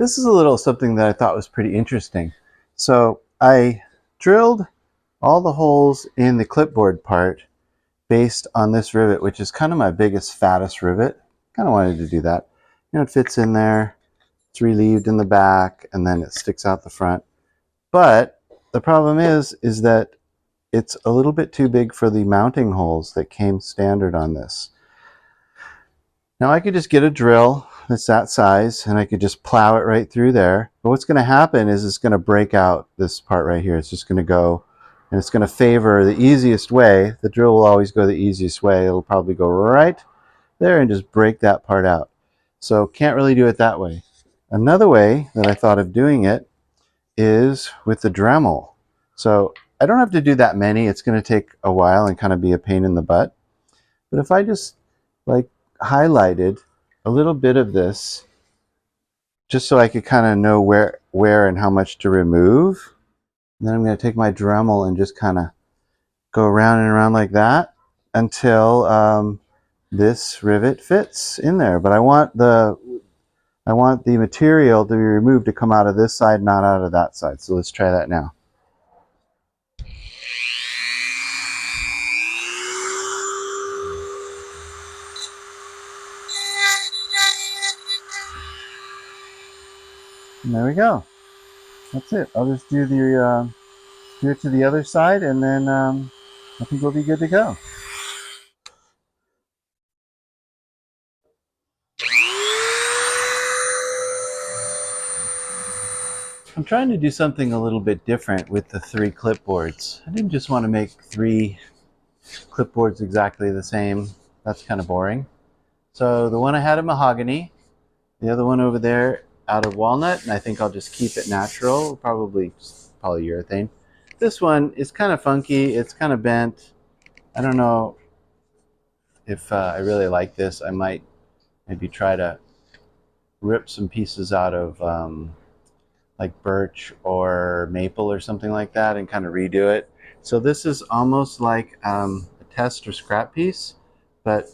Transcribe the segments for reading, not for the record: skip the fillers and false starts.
This is a little something that I thought was pretty interesting. So I drilled all the holes in the clipboard part based on this rivet, which is kind of my biggest, fattest rivet. Kind of wanted to do that. It fits in there, it's relieved in the back, and then it sticks out the front. But the problem is that it's a little bit too big for the mounting holes that came standard on this. Now I could just get a drill that's that size and I could just plow it right through there. But what's going to happen is it's going to break out this part right here. It's just going to go and it's going to favor the easiest way. The drill will always go the easiest way. It'll probably go right there and just break that part out. So can't really do it that way. Another way that I thought of doing it is with the Dremel. So I don't have to do that many. It's going to take a while and kind of be a pain in the butt. But if I just like highlighted a little bit of this just so I could kind of know where and how much to remove. And then I'm going to take my Dremel and just kind of go around and around like that until this rivet fits in there. But I want the material to be removed to come out of this side, not out of that side. So let's try that now. And there we go. That's it. I'll just do it to the other side, and then I think we'll be good to go. I'm trying to do something a little bit different with the 3 clipboards. I didn't just want to make 3 clipboards exactly the same. That's kind of boring. So the one I had in mahogany, the other one over there out of walnut, and I think I'll just keep it natural, probably just polyurethane. This one is kind of funky. It's kind of bent. I don't know if I really like this. I might maybe try to rip some pieces out of like birch or maple or something like that and kind of redo it. So this is almost like a test or scrap piece, but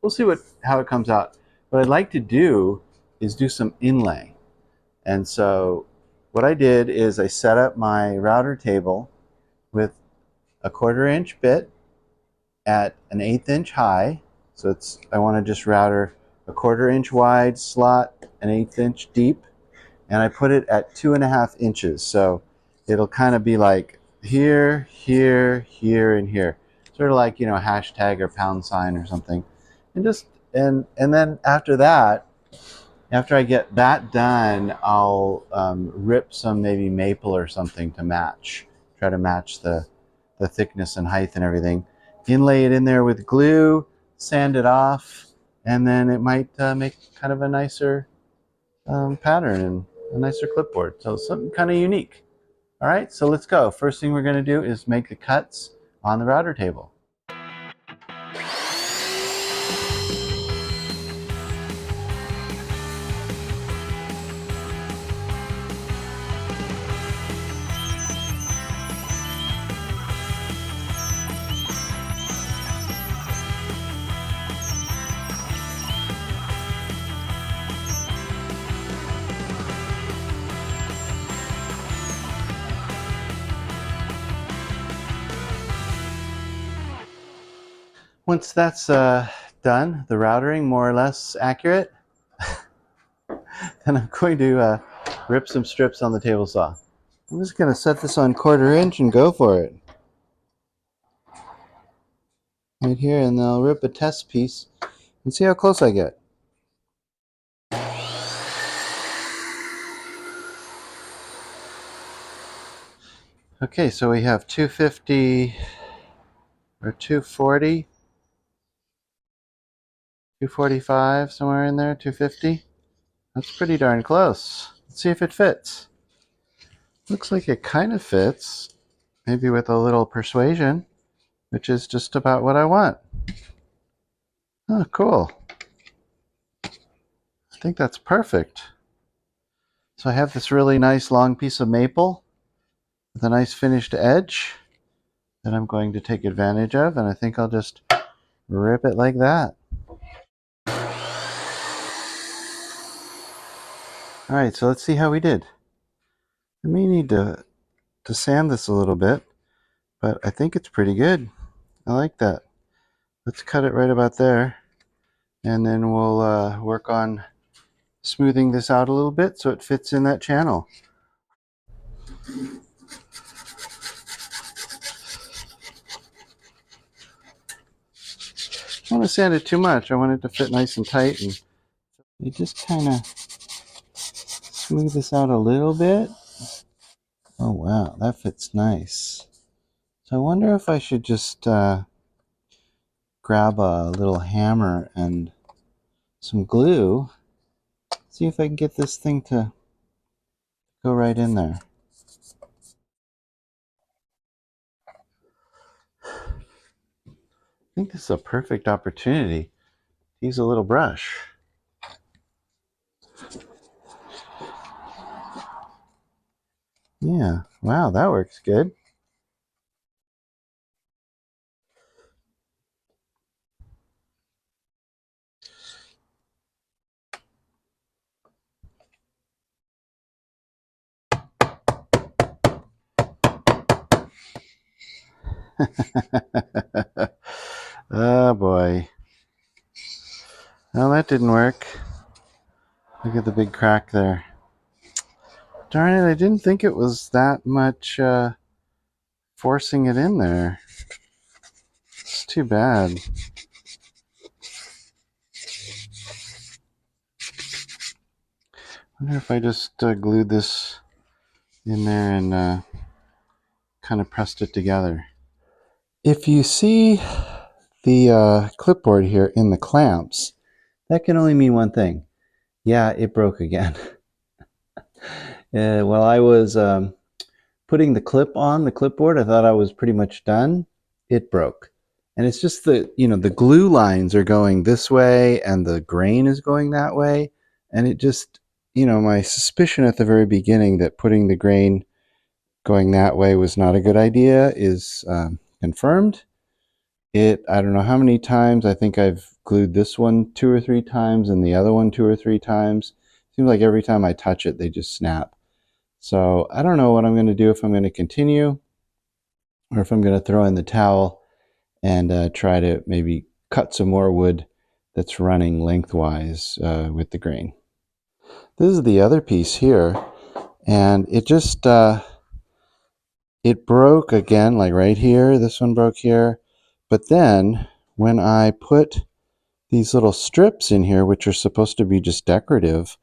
we'll see how it comes out. What I'd like to do is do some inlay. And so what I did is I set up my router table with a 1/4 inch bit at an 1/8 inch high. So I want to just router a 1/4 inch wide slot, an 1/8 inch deep, and I put it at 2.5 inches. So it'll kind of be like here, here, here, and here. Sort of like, hashtag or pound sign or something. And then after that, after I get that done, I'll rip some maybe maple or something to match. Try to match the thickness and height and everything. Inlay it in there with glue, sand it off, and then it might make kind of a nicer pattern and a nicer clipboard. So something kind of unique. All right, so let's go. First thing we're going to do is make the cuts on the router table. Once that's done, the routering more or less accurate, then I'm going to rip some strips on the table saw. I'm just going to set this on 1/4 inch and go for it. Right here, and then I'll rip a test piece and see how close I get. Okay, so we have 250 or 240, 245, somewhere in there, 250. That's pretty darn close. Let's see if it fits. Looks like it kind of fits, maybe with a little persuasion, which is just about what I want. Oh, cool. I think that's perfect. So I have this really nice long piece of maple with a nice finished edge that I'm going to take advantage of, and I think I'll just rip it like that. All right, so let's see how we did. I may need to sand this a little bit, but I think it's pretty good. I like that. Let's cut it right about there, and then we'll work on smoothing this out a little bit so it fits in that channel. I don't want to sand it too much. I want it to fit nice and tight, and you just kind of smooth this out a little bit. Oh wow, that fits nice. So I wonder if I should just grab a little hammer and some glue, see if I can get this thing to go right in there. I think this is a perfect opportunity to use a little brush. Yeah, wow, that works good. Oh boy. Well, that didn't work. Look at the big crack there. Darn it, I didn't think it was that much forcing it in there. It's too bad. I wonder if I just glued this in there and kind of pressed it together. If you see the clipboard here in the clamps, that can only mean one thing. Yeah, it broke again. While I was putting the clip on the clipboard, I thought I was pretty much done. It broke. And it's just the glue lines are going this way and the grain is going that way. And it just, my suspicion at the very beginning that putting the grain going that way was not a good idea is confirmed. I don't know how many times. I think I've glued this one 2 or 3 times and the other one 2 or 3 times. Seems like every time I touch it, they just snap. So I don't know what I'm going to do, if I'm going to continue or if I'm going to throw in the towel and try to maybe cut some more wood that's running lengthwise with the grain. This is the other piece here, and it just it broke again, like right here. This one broke here, but then when I put these little strips in here, which are supposed to be just decorative,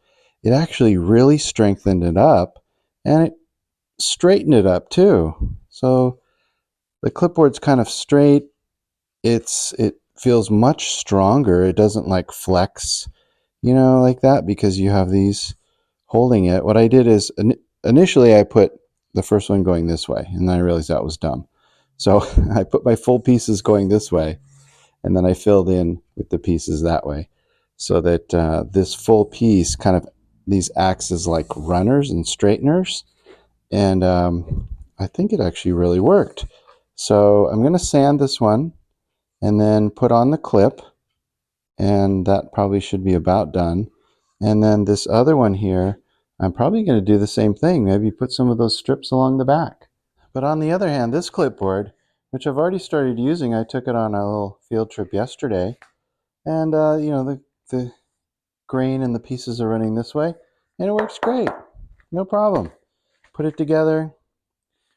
it actually really strengthened it up, and it straightened it up too. So the clipboard's kind of straight. It feels much stronger. It doesn't like flex, like that, because you have these holding it. What I did is initially I put the first one going this way, and then I realized that was dumb. So I put my full pieces going this way, and then I filled in with the pieces that way, so that this full piece kind of, these acts as like runners and straighteners, and I think it actually really worked. So I'm going to sand this one and then put on the clip, and that probably should be about done. And then this other one here, I'm probably going to do the same thing, maybe put some of those strips along the back. But on the other hand, this clipboard, which I've already started using, I took it on a little field trip yesterday, and the grain and the pieces are running this way, and it works great, no problem. Put it together,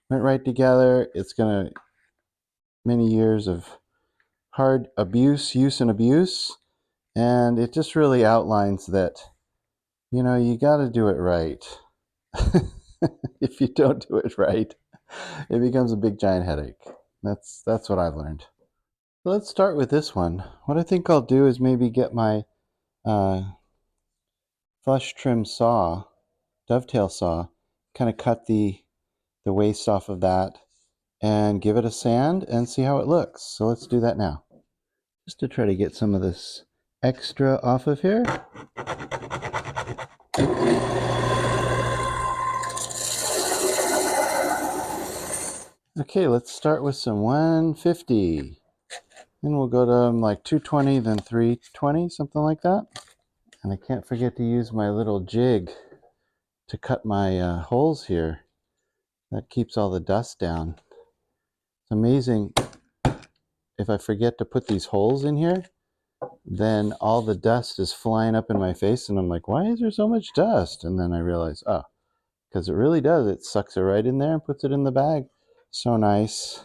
went right together. It's gonna many years of hard use and abuse, and it just really outlines that you got to do it right. If you don't do it right, it becomes a big giant headache. That's what I've learned. So let's start with this one. What I think I'll do is maybe get my uh, flush trim saw, dovetail saw, kind of cut the waste off of that and give it a sand and see how it looks. So let's do that now. Just to try to get some of this extra off of here. Okay, let's start with some 150. Then we'll go to like 220, then 320, something like that. And I can't forget to use my little jig to cut my holes here. That keeps all the dust down. It's amazing. If I forget to put these holes in here, then all the dust is flying up in my face, and I'm like, why is there so much dust? And then I realize, oh, because it really does. It sucks it right in there and puts it in the bag. So nice.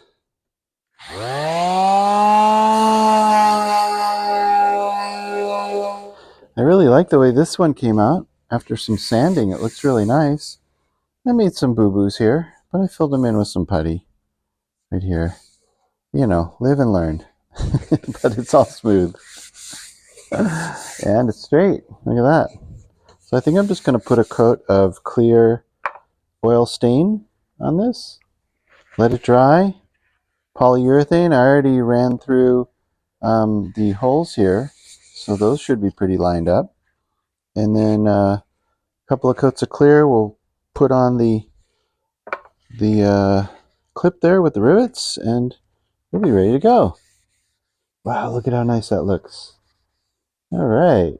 I really like the way this one came out. After some sanding, it looks really nice. I made some boo-boos here, but I filled them in with some putty right here. You know, live and learn. But it's all smooth. And it's straight. Look at that. So I think I'm just going to put a coat of clear oil stain on this. Let it dry. Polyurethane, I already ran through the holes here, so those should be pretty lined up. And then a couple of coats of clear we'll put on the clip there with the rivets, and we'll be ready to go. Wow, look at how nice that looks. All right.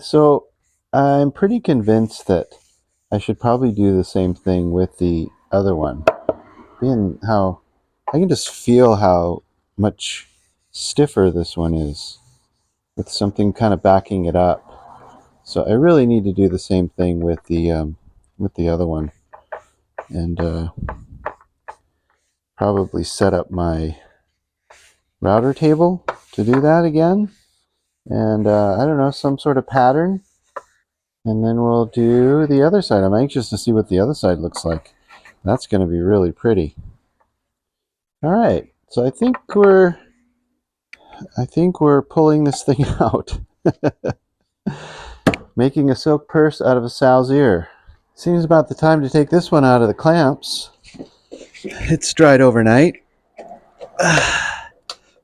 So I'm pretty convinced that I should probably do the same thing with the other one. Being how I can just feel how much stiffer this one is with something kind of backing it up. So I really need to do the same thing with the other one, and probably set up my router table to do that again. And I don't know, some sort of pattern. And then we'll do the other side. I'm anxious to see what the other side looks like. That's going to be really pretty. All right, so I think we're pulling this thing out. Making a silk purse out of a sow's ear. Seems about the time to take this one out of the clamps. It's dried overnight.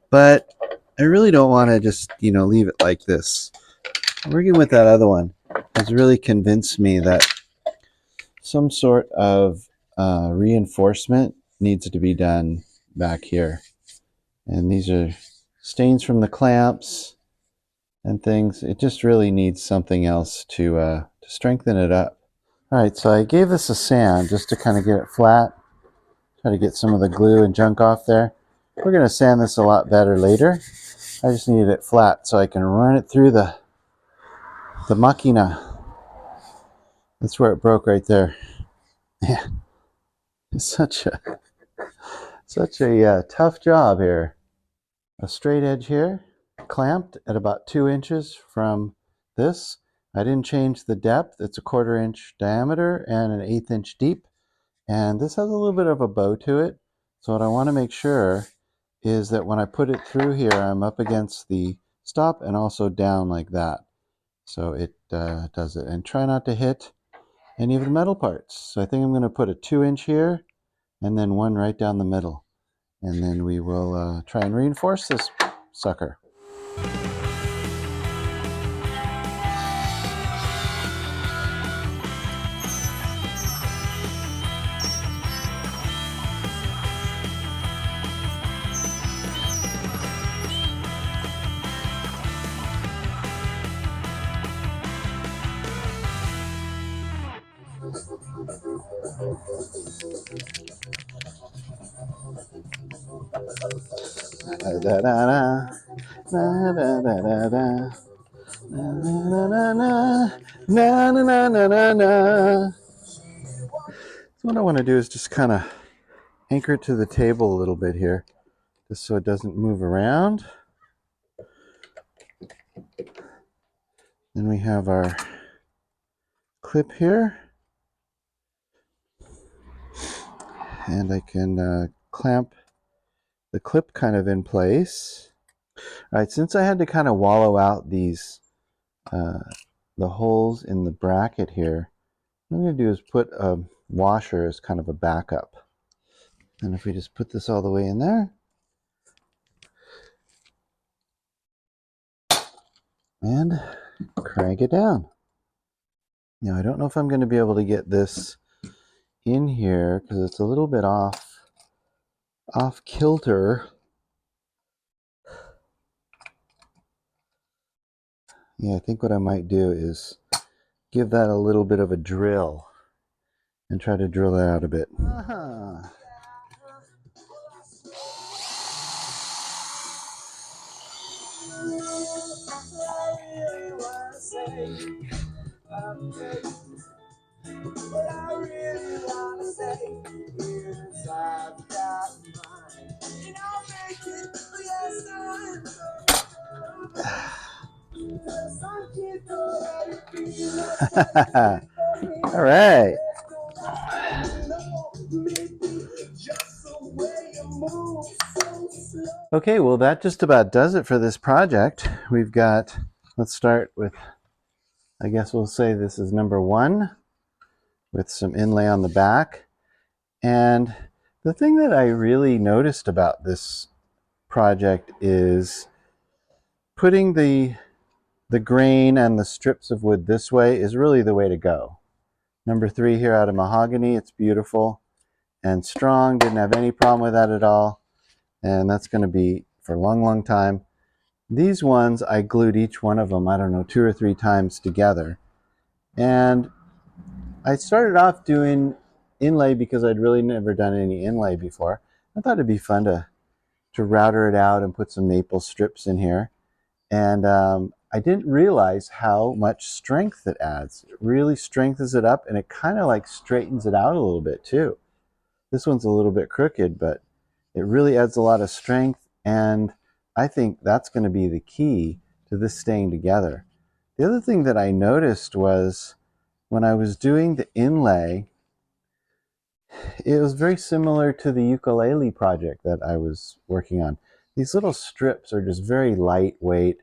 But I really don't want to just, leave it like this. Working with that other one has really convinced me that some sort of reinforcement needs to be done back here. And these are stains from the clamps and things. It just really needs something else to strengthen it up. All right, so I gave this a sand just to kind of get it flat. Try to get some of the glue and junk off there. We're going to sand this a lot better later. I just needed it flat so I can run it through the machina. That's where it broke right there. Yeah, it's such a tough job here. A straight edge here, clamped at about 2 inches from this. I didn't change the depth. It's a 1/4 inch diameter and an 1/8 inch deep. And this has a little bit of a bow to it. So what I want to make sure is that when I put it through here, I'm up against the stop and also down like that. So it does it. And try not to hit any of the metal parts. So I think I'm going to put a 2 inch here and then one right down the middle. And then we will try and reinforce this sucker. Da, da, da, da. Na, da, da, da, da. Na, na, na, na, na, na, na, na, na. So what I want to do is just kind of anchor it to the table a little bit here, just so it doesn't move around. Then we have our clip here, and I can clamp the clip kind of in place. All right, since I had to kind of wallow out these the holes in the bracket here, what I'm going to do is put a washer as kind of a backup. And if we just put this all the way in there, and crank it down. Now I don't know if I'm going to be able to get this in here because it's a little bit off kilter. Yeah, I think what I might do is give that a little bit of a drill and try to drill that out a bit. All right. Okay, well that just about does it for this project. We've got, let's start with, I guess we'll say this is number 1 with some inlay on the back. And the thing that I really noticed about this project is putting the grain and the strips of wood this way is really the way to go. Number 3 here out of mahogany, it's beautiful and strong, didn't have any problem with that at all. And that's going to be for a long, long time. These ones, I glued each one of them, I don't know, 2 or 3 times together. And I started off doing inlay because I'd really never done any inlay before. I thought it'd be fun to router it out and put some maple strips in here. And I didn't realize how much strength it adds. It really strengthens it up, and it kind of like straightens it out a little bit too. This one's a little bit crooked, but it really adds a lot of strength, and I think that's going to be the key to this staying together. The other thing that I noticed was when I was doing the inlay, it was very similar to the ukulele project that I was working on. These little strips are just very lightweight.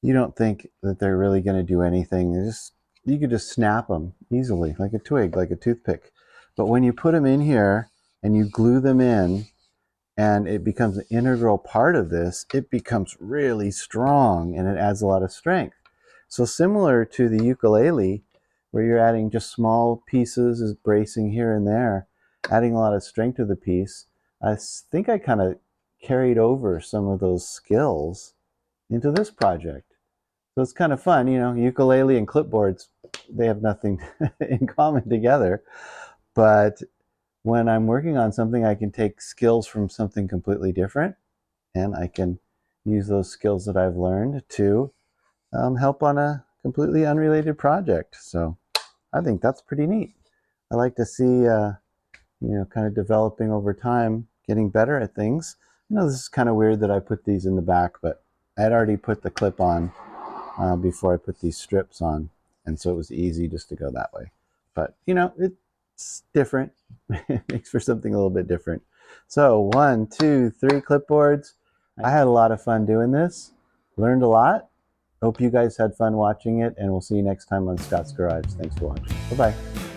You don't think that they're really going to do anything. You could just snap them easily, like a twig, like a toothpick. But when you put them in here and you glue them in, and it becomes an integral part of this, it becomes really strong and it adds a lot of strength. So similar to the ukulele, where you're adding just small pieces, is bracing here and there, adding a lot of strength to the piece, I think I kind of carried over some of those skills into this project. So it's kind of fun, you know, ukulele and clipboards, they have nothing in common together, but when I'm working on something, I can take skills from something completely different, and I can use those skills that I've learned to help on a completely unrelated project. So I think that's pretty neat. I like to see, you know, kind of developing over time, getting better at things. You know, this is kind of weird that I put these in the back, but I had already put the clip on before I put these strips on, and so it was easy just to go that way. But, you know, it's different. It makes for something a little bit different. So 1, 2, 3 clipboards. I had a lot of fun doing this. Learned a lot. Hope you guys had fun watching it, and we'll see you next time on Scott's Garage. Thanks for watching. Bye-bye.